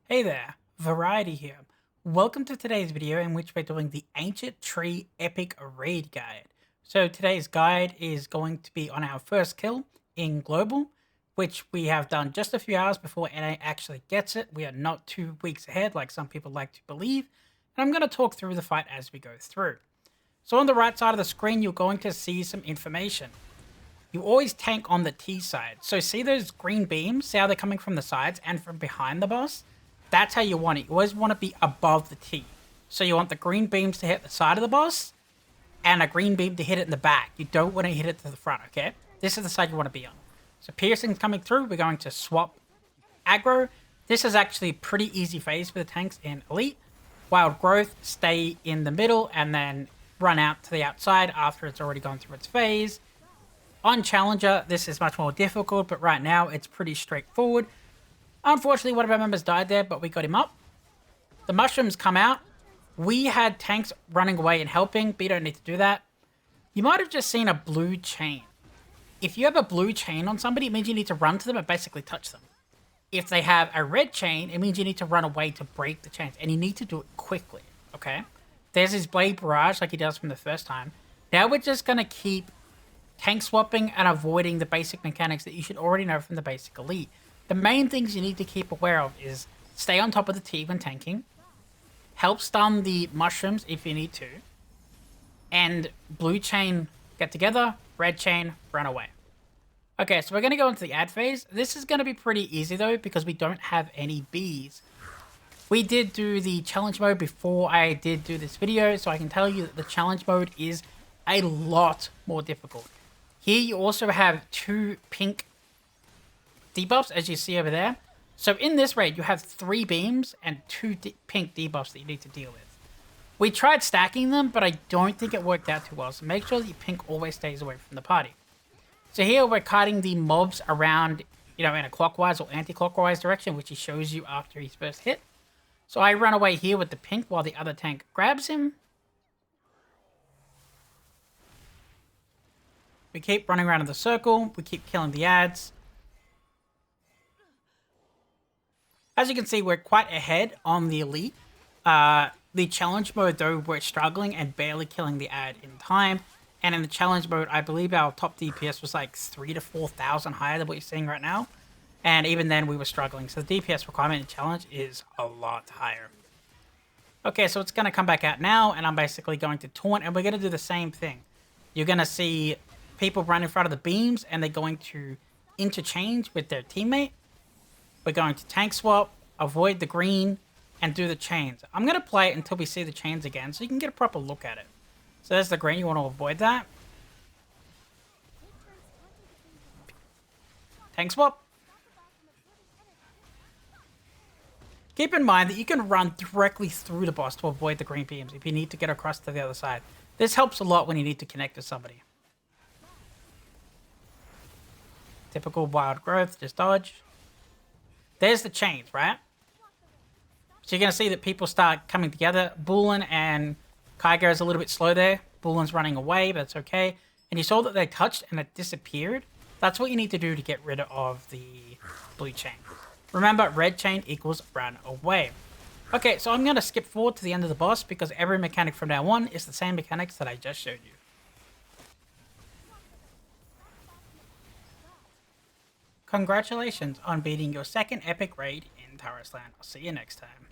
Hey there, Variety here. Welcome to today's video in which we're doing the Ancient Tree Epic Raid Guide. So today's guide is going to be on our first kill in Global, which we have done just a few hours before NA actually gets it. We are not 2 weeks ahead like some people like to believe, and I'm going to talk through the fight as we go through. So on the right side of the screen, you're going to see some information. You always tank on the T side. So see those green beams? See how they're coming from the sides and from behind the boss? That's how you want it. You always want to be above the T. So you want the green beams to hit the side of the boss and a green beam to hit it in the back. You don't want to hit it to the front, okay? This is the side you want to be on. So piercing's coming through. We're going to swap aggro. This is actually a pretty easy phase for the tanks in Elite. Wild Growth, stay in the middle and then run out to the outside after it's already gone through its phase. On Challenger, this is much more difficult, but right now it's pretty straightforward. Unfortunately, one of our members died there, but we got him up. The mushrooms come out. We had tanks running away and helping, but you don't need to do that. You might have just seen a blue chain. If you have a blue chain on somebody, it means you need to run to them and basically touch them. If they have a red chain, it means you need to run away to break the chains, and you need to do it quickly, okay? There's his blade barrage like he does from the first time. Now we're just going to keep tank swapping and avoiding the basic mechanics that you should already know from the basic Elite. The main things you need to keep aware of is stay on top of the T when tanking, help stun the mushrooms if you need to, and blue chain get together, red chain run away. Okay, so we're going to go into the ad phase. This is going to be pretty easy though because we don't have any bees. We did do the challenge mode before I did do this video, so I can tell you that the challenge mode is a lot more difficult. Here you also have 2 pink debuffs, as you see over there. So in this raid, you have 3 beams and 2 pink debuffs that you need to deal with. We tried stacking them, but I don't think it worked out too well. So make sure that your pink always stays away from the party. So here we're kiting the mobs around, in a clockwise or anti-clockwise direction, which he shows you after he's first hit. So I run away here with the pink while the other tank grabs him. We keep running around in the circle. We keep killing the ads. As you can see, we're quite ahead on the Elite. The challenge mode, though, we're struggling and barely killing the ad in time. And in the challenge mode, I believe our top DPS was like 3,000 to 4,000 higher than what you're seeing right now. And even then, we were struggling. So the DPS requirement in challenge is a lot higher. Okay, so it's going to come back out now, and I'm basically going to taunt, and we're going to do the same thing. You're going to see people run in front of the beams, and they're going to interchange with their teammate. We're going to tank swap, avoid the green, and do the chains. I'm going to play it until we see the chains again, so you can get a proper look at it. So there's the green, you want to avoid that. Tank swap. Keep in mind that you can run directly through the boss to avoid the green beams if you need to get across to the other side. This helps a lot when you need to connect to somebody. Typical wild growth, just dodge. There's the chains, right? So you're going to see that people start coming together. Bulin and Kyger is a little bit slow there. Bulin's running away, but it's okay. And you saw that they touched and it disappeared. That's what you need to do to get rid of the blue chain. Remember, red chain equals run away. Okay, so I'm going to skip forward to the end of the boss because every mechanic from now on is the same mechanics that I just showed you. Congratulations on beating your second epic raid in Tarisland. I'll see you next time.